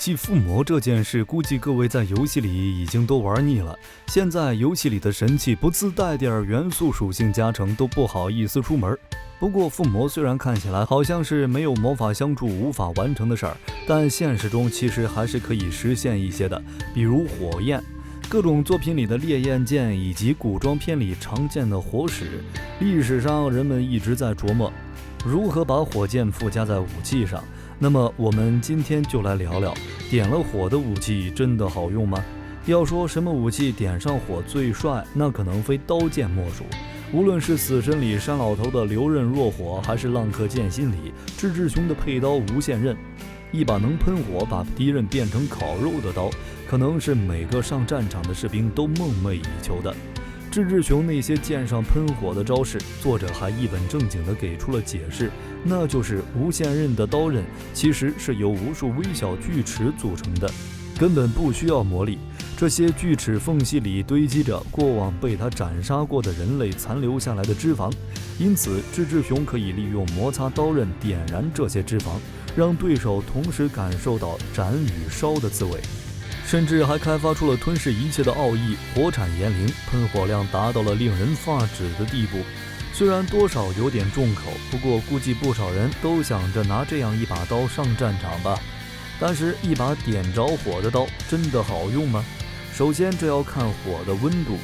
器附魔这件事，估计各位在游戏里已经都玩腻了。现在游戏里的神器不自带点元素属性加成都不好意思出门。不过附魔虽然看起来好像是没有魔法相助无法完成的事儿，但现实中其实还是可以实现一些的，比如火焰。各种作品里的烈焰剑以及古装片里常见的火矢，历史上人们一直在琢磨如何把火箭附加在武器上。那么我们今天就来聊聊，点了火的武器真的好用吗？要说什么武器点上火最帅，那可能非刀剑莫属。无论是死神里山老头的流刃若火，还是浪客剑心里志志雄的佩刀无限刃，一把能喷火把敌人变成烤肉的刀，可能是每个上战场的士兵都梦寐以求的。志志雄那些剑上喷火的招式，作者还一本正经地给出了解释，那就是无限刃的刀刃其实是由无数微小锯齿组成的，根本不需要魔力。这些锯齿缝隙里堆积着过往被他斩杀过的人类残留下来的脂肪，因此志志雄可以利用摩擦刀刃点燃这些脂肪，让对手同时感受到斩与烧的滋味。甚至还开发出了吞噬一切的奥义，火产炎灵，喷火量达到了令人发指的地步。虽然多少有点重口，不过估计不少人都想着拿这样一把刀上战场吧。但是一把点着火的刀真的好用吗？首先这要看火的温度，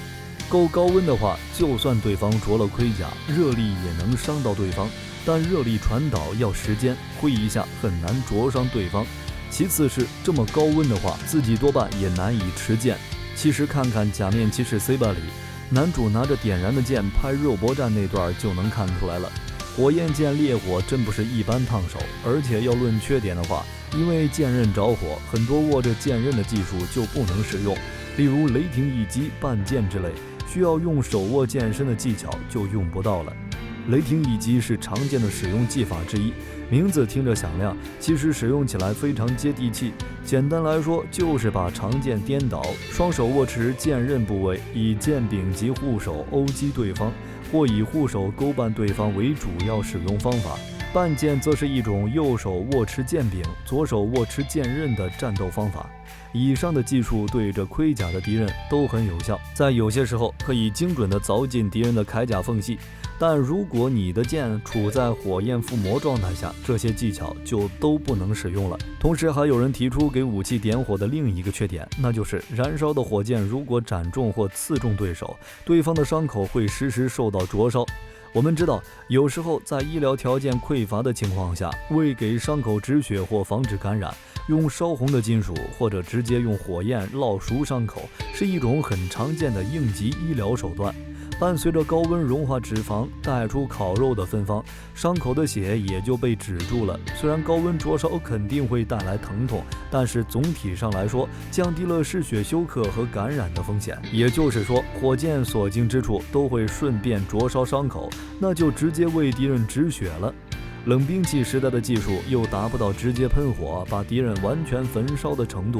够高温的话，就算对方着了盔甲，热力也能伤到对方，但热力传导要时间，挥一下很难灼伤对方。其次是这么高温的话，自己多半也难以持剑。其实看看假面骑士 C 版里，男主拿着点燃的剑拍肉搏战那段就能看出来了，火焰剑烈火真不是一般烫手。而且要论缺点的话，因为剑刃着火，很多握着剑刃的技术就不能使用，例如雷霆一击、半剑之类，需要用手握剑身的技巧就用不到了。雷霆一击是常见的使用技法之一，名字听着响亮，其实使用起来非常接地气。简单来说，就是把长剑颠倒，双手握持剑刃部位，以剑柄及护手殴击对方，或以护手勾绊对方为主要使用方法。半剑则是一种右手握持剑柄，左手握持剑刃的战斗方法。以上的技术对着盔甲的敌人都很有效，在有些时候可以精准地凿进敌人的铠甲缝隙。但如果你的剑处在火焰附魔状态下，这些技巧就都不能使用了。同时还有人提出给武器点火的另一个缺点，那就是燃烧的火箭如果斩中或刺中对手，对方的伤口会时时受到灼烧。我们知道，有时候在医疗条件匮乏的情况下，为给伤口止血或防止感染，用烧红的金属或者直接用火焰烙熟伤口，是一种很常见的应急医疗手段。伴随着高温融化脂肪，带出烤肉的芬芳，伤口的血也就被止住了。虽然高温灼烧肯定会带来疼痛，但是总体上来说，降低了失血休克和感染的风险。也就是说，火箭所经之处都会顺便灼烧伤口，那就直接为敌人止血了。冷兵器时代的技术又达不到直接喷火把敌人完全焚烧的程度，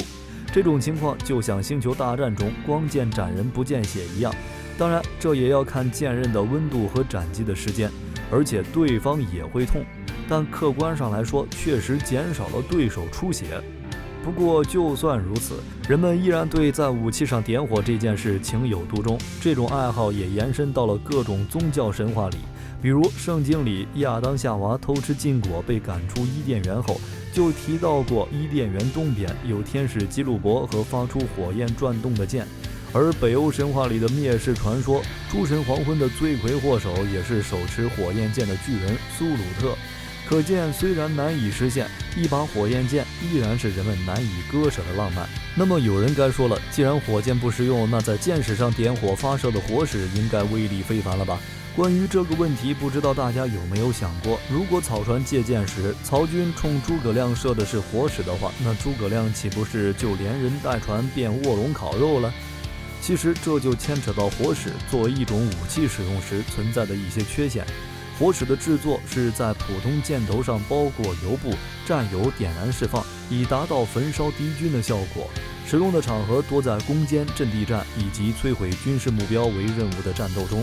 这种情况就像星球大战中光剑斩人不见血一样。当然，这也要看剑刃的温度和斩击的时间，而且对方也会痛，但客观上来说，确实减少了对手出血。不过就算如此，人们依然对在武器上点火这件事情有独钟，这种爱好也延伸到了各种宗教神话里。比如圣经里亚当夏娃偷吃禁果被赶出伊甸园后，就提到过伊甸园东边有天使基路伯和发出火焰转动的剑。而北欧神话里的灭世传说，诸神黄昏的罪魁祸首也是手持火焰剑的巨人苏鲁特。可见虽然难以实现，一把火焰剑依然是人们难以割舍的浪漫。那么有人该说了，既然火箭不实用，那在箭矢上点火发射的火矢应该威力非凡了吧？关于这个问题，不知道大家有没有想过，如果草船借箭时曹军冲诸葛亮射的是火矢的话，那诸葛亮岂不是就连人带船变卧龙烤肉了？其实这就牵扯到火矢作为一种武器使用时存在的一些缺陷。火矢的制作是在普通箭头上包裹油布，蘸油点燃释放，以达到焚烧敌军的效果。使用的场合多在攻坚、阵地战以及摧毁军事目标为任务的战斗中。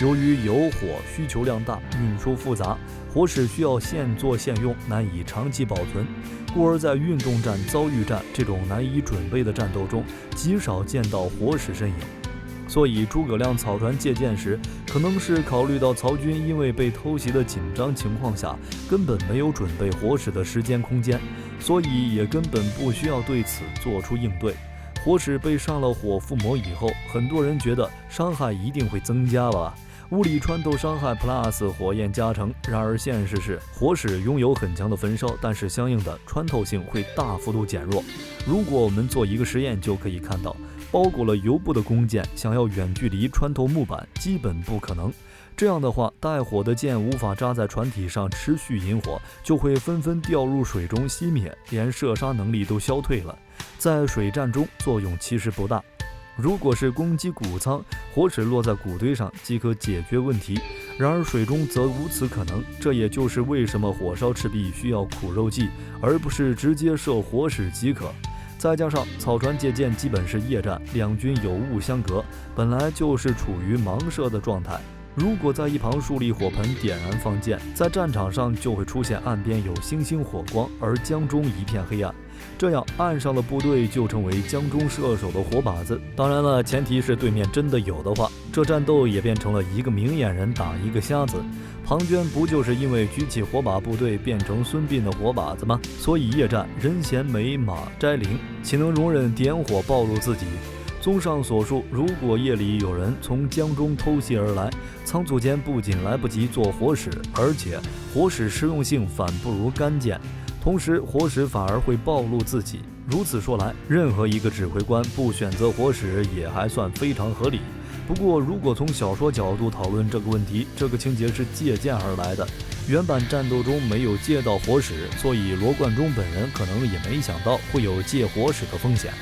由于油火需求量大，运输复杂，火矢需要现做现用，难以长期保存，故而在运动战、遭遇战这种难以准备的战斗中，极少见到火矢身影。所以诸葛亮草船借箭时，可能是考虑到曹军因为被偷袭的紧张情况下，根本没有准备火矢的时间空间，所以也根本不需要对此做出应对。火矢被上了火附魔以后，很多人觉得伤害一定会增加吧，物理穿透伤害 plus 火焰加成。然而现实是，火矢拥有很强的焚烧，但是相应的穿透性会大幅度减弱。如果我们做一个实验，就可以看到，包裹了油布的弓箭想要远距离穿透木板基本不可能。这样的话，带火的箭无法扎在船体上持续引火，就会纷纷掉入水中熄灭，连射杀能力都消退了。在水战中作用其实不大。如果是攻击谷仓，火矢落在谷堆上即可解决问题，然而水中则无此可能。这也就是为什么火烧赤壁需要苦肉计，而不是直接射火矢即可。再加上草船借箭基本是夜战，两军有雾相隔，本来就是处于盲射的状态。如果在一旁树立火盆点燃放箭，在战场上就会出现岸边有星星火光，而江中一片黑暗，这样岸上的部队就成为江中射手的活靶子。当然了，前提是对面真的有的话，这战斗也变成了一个明眼人打一个瞎子。庞涓不就是因为举起火把部队变成孙膑的活靶子吗？所以夜战人衔美马摘翎，岂能容忍点火暴露自己？综上所述，如果夜里有人从江中偷袭而来，仓促间不仅来不及做火矢，而且火矢实用性反不如干箭，同时火矢反而会暴露自己。如此说来，任何一个指挥官不选择火矢也还算非常合理。不过如果从小说角度讨论这个问题，这个情节是借鉴而来的，原版战斗中没有借到火矢，所以罗贯中本人可能也没想到会有借火矢的风险。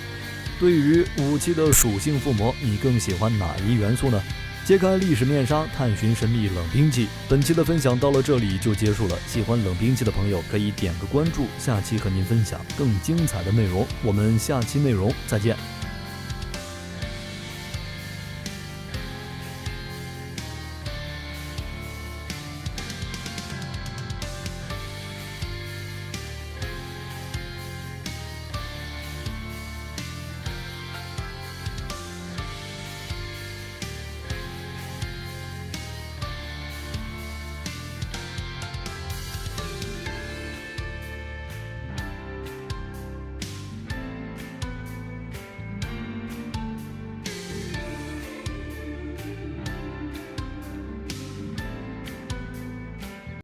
对于武器的属性附魔，你更喜欢哪一元素呢？揭开历史面纱，探寻神秘冷兵器。本期的分享到了这里就结束了，喜欢冷兵器的朋友可以点个关注，下期和您分享更精彩的内容。我们下期内容再见。